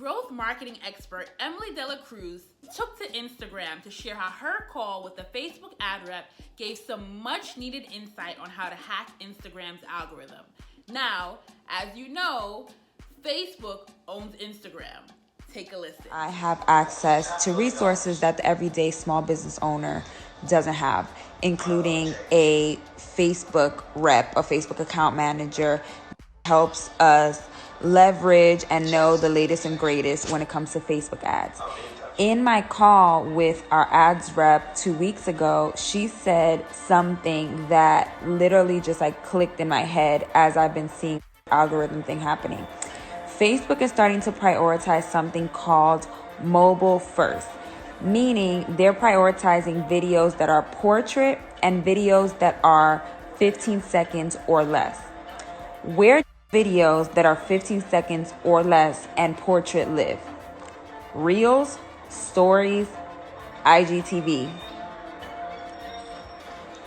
Growth marketing expert Emily Dela Cruz took to Instagram to share how her call with the Facebook ad rep gave some much needed insight on how to hack Instagram's algorithm. Now, as you know, Facebook owns Instagram. Take a listen. I have access to resources that the everyday small business owner doesn't have, including a Facebook rep, a Facebook account manager, helps us leverage and know the latest and greatest when it comes to Facebook ads. In my call with our ads rep 2 weeks ago, she said something that literally just like clicked in my head as I've been seeing the algorithm thing happening. Facebook is starting to prioritize something called mobile first, meaning they're prioritizing videos that are portrait and videos that are 15 seconds or less. Where videos that are 15 seconds or less and portrait live? Reels, stories, IGTV.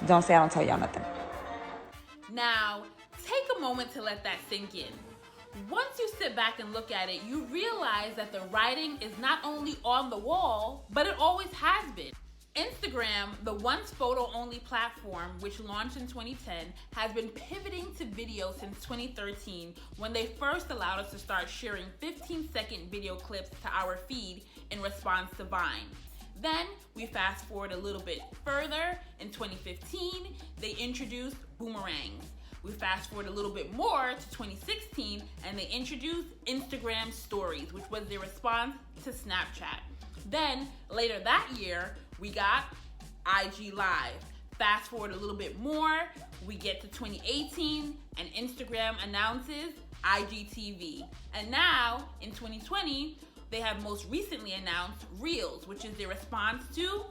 Don't say I don't tell y'all nothing. Now, take a moment to let that sink in. Once you sit back and look at it, you realize that the writing is not only on the wall, but it always has been. Instagram, the once photo-only platform, which launched in 2010, has been pivoting to video since 2013 when they first allowed us to start sharing 15-second video clips to our feed in response to Vine. Then, we fast forward a little bit further. In 2015, they introduced boomerangs. We fast forward a little bit more to 2016, and they introduced Instagram Stories, which was their response to Snapchat. Then, later that year, we got IG Live. Fast forward a little bit more, we get to 2018, and Instagram announces IGTV. And now, in 2020, they have most recently announced Reels, which is their response to,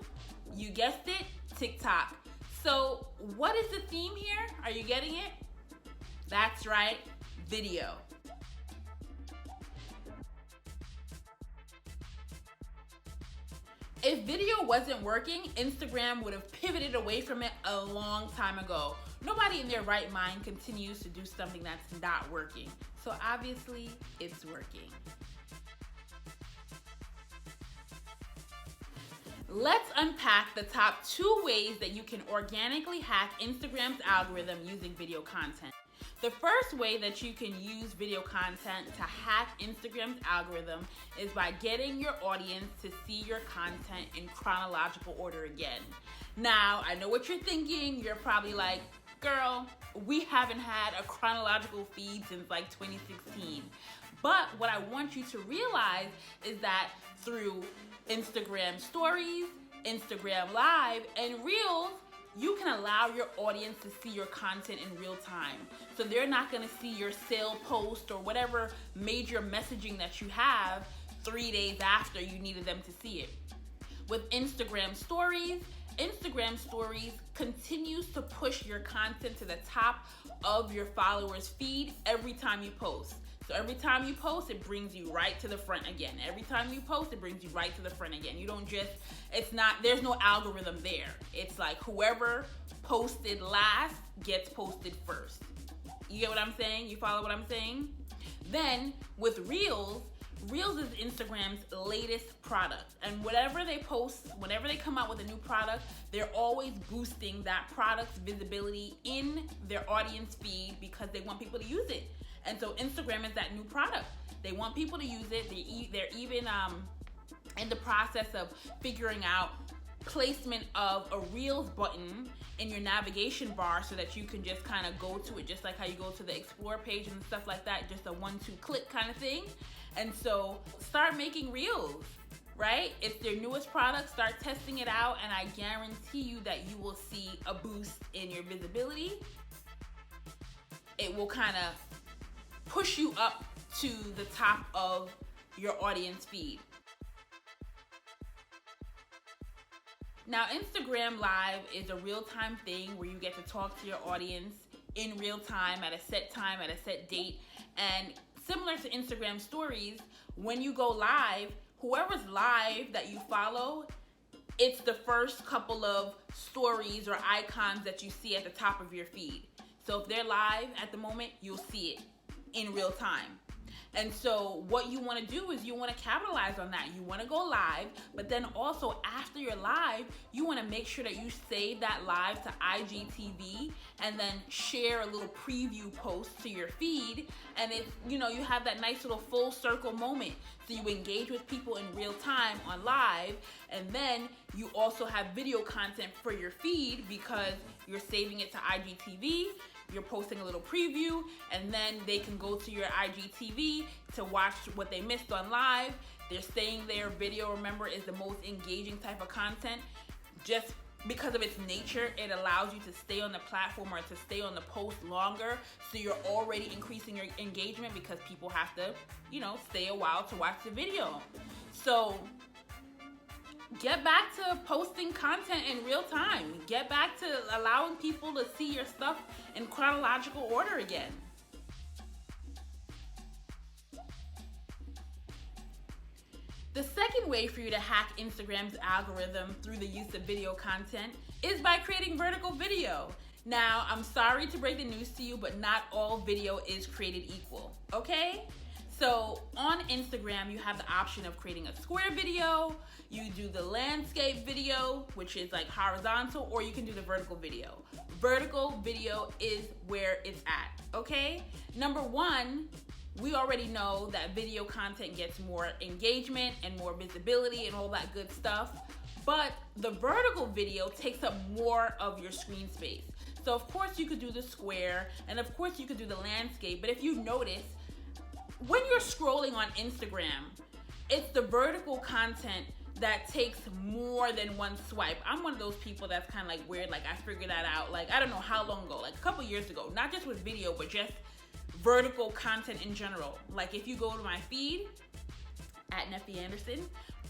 you guessed it, TikTok. So, what is the theme here? Are you getting it? That's right, video. If video wasn't working, Instagram would have pivoted away from it a long time ago. Nobody in their right mind continues to do something that's not working. So obviously, it's working. Let's unpack the top 2 ways that you can organically hack Instagram's algorithm using video content. The first way that you can use video content to hack Instagram's algorithm is by getting your audience to see your content in chronological order again. Now, I know what you're thinking. You're probably like, girl, we haven't had a chronological feed since like 2016. But what I want you to realize is that through Instagram Stories, Instagram Live, and Reels, you can allow your audience to see your content in real time. So they're not gonna see your sale post or whatever major messaging that you have 3 days after you needed them to see it. With Instagram Stories continues to push your content to the top of your followers' feed every time you post. So every time you post, it brings you right to the front again. Every time you post, it brings you right to the front again. You don't just, there's no algorithm there. It's like whoever posted last gets posted first. You get what I'm saying? You follow what I'm saying? Then with Reels is Instagram's latest product. And whatever they post, whenever they come out with a new product, they're always boosting that product's visibility in their audience feed because they want people to use it. And so Instagram is that new product. They want people to use it. They're even in the process of figuring out placement of a Reels button in your navigation bar so that you can just kind of go to it just like how you go to the Explore page and stuff like that, just a 1-2 click kind of thing. And so start making Reels, right? It's their newest product. Start testing it out, and I guarantee you that you will see a boost in your visibility. It will kind of push you up to the top of your audience feed. Now, Instagram Live is a real-time thing where you get to talk to your audience in real time, at a set date. And similar to Instagram Stories, when you go live, whoever's live that you follow, it's the first couple of stories or icons that you see at the top of your feed. So if they're live at the moment, you'll see it in real time. And so what you want to do is you want to capitalize on that. You want to go live, but then also after you're live, you want to make sure that you save that live to IGTV and then share a little preview post to your feed. And it's, you have that nice little full circle moment. So you engage with people in real time on live, and then you also have video content for your feed because you're saving it to IGTV. You're posting a little preview, and then they can go to your IGTV to watch what they missed on live. They're staying there. Video, remember, is the most engaging type of content. Just because of its nature, it allows you to stay on the platform or to stay on the post longer. So you're already increasing your engagement because people have to, stay a while to watch the video. So get back to posting content in real time. Get back to allowing people to see your stuff in chronological order again. The second way for you to hack Instagram's algorithm through the use of video content is by creating vertical video. Now, I'm sorry to break the news to you, but not all video is created equal, okay? So on Instagram, you have the option of creating a square video, you do the landscape video, which is like horizontal, or you can do the vertical video. Vertical video is where it's at, okay? Number one, we already know that video content gets more engagement and more visibility and all that good stuff, but the vertical video takes up more of your screen space. So of course you could do the square, and of course you could do the landscape, but if you notice, when you're scrolling on Instagram, it's the vertical content that takes more than one swipe. I'm one of those people that's kind of like weird, like I figured that out, like I don't know how long ago, like a couple years ago, not just with video, but just vertical content in general. Like if you go to my feed, at Neffy Anderson,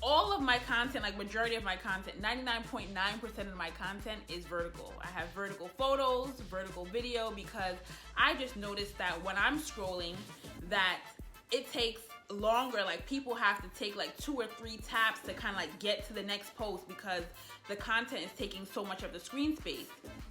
all of my content, like majority of my content, 99.9% of my content is vertical. I have vertical photos, vertical video, because I just noticed that when I'm scrolling, that it takes longer. Like people have to take like 2 or 3 taps to kind of like get to the next post because the content is taking so much of the screen space.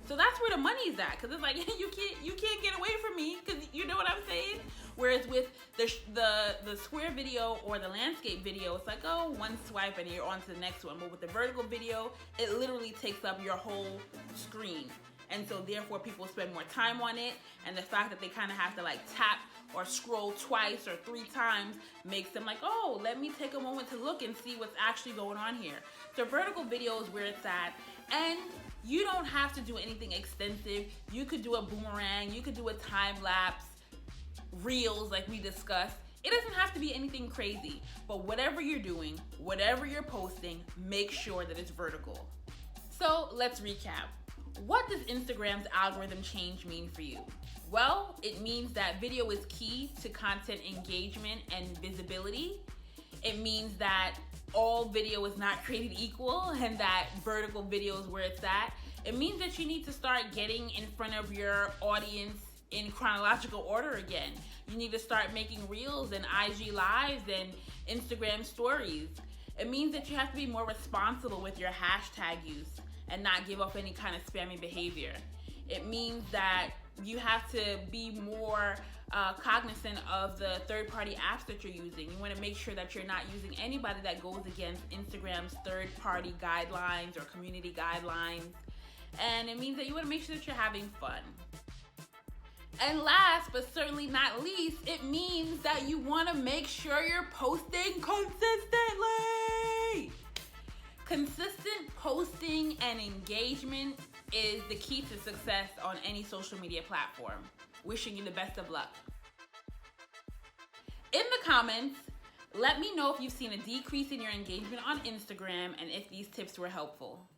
So that's where the money is at, because it's like you can't get away from me, because you know what I'm saying. Whereas with the square video or the landscape video, it's like, oh, one swipe and you're on to the next one. But with the vertical video, it literally takes up your whole screen. And so therefore people spend more time on it, and the fact that they kind of have to like tap or scroll twice or 3 times makes them like, oh, let me take a moment to look and see what's actually going on here. So vertical video is where it's at, and you don't have to do anything extensive. You could do a boomerang, you could do a time lapse, reels like we discussed. It doesn't have to be anything crazy, but whatever you're doing, whatever you're posting, make sure that it's vertical. So let's recap. What does Instagram's algorithm change mean for you? Well, it means that video is key to content engagement and visibility. It means that all video is not created equal, and that vertical video is where it's at. It means that you need to start getting in front of your audience in chronological order again. You need to start making reels and IG lives and Instagram stories. It means that you have to be more responsible with your hashtag use and not give up any kind of spammy behavior. It means that you have to be more cognizant of the third-party apps that you're using. You want to make sure that you're not using anybody that goes against Instagram's third-party guidelines or community guidelines. And it means that you want to make sure that you're having fun. And last but certainly not least, it means that you want to make sure you're posting consistently. Consistent posting and engagement is the key to success on any social media platform. Wishing you the best of luck. In the comments, let me know if you've seen a decrease in your engagement on Instagram and if these tips were helpful.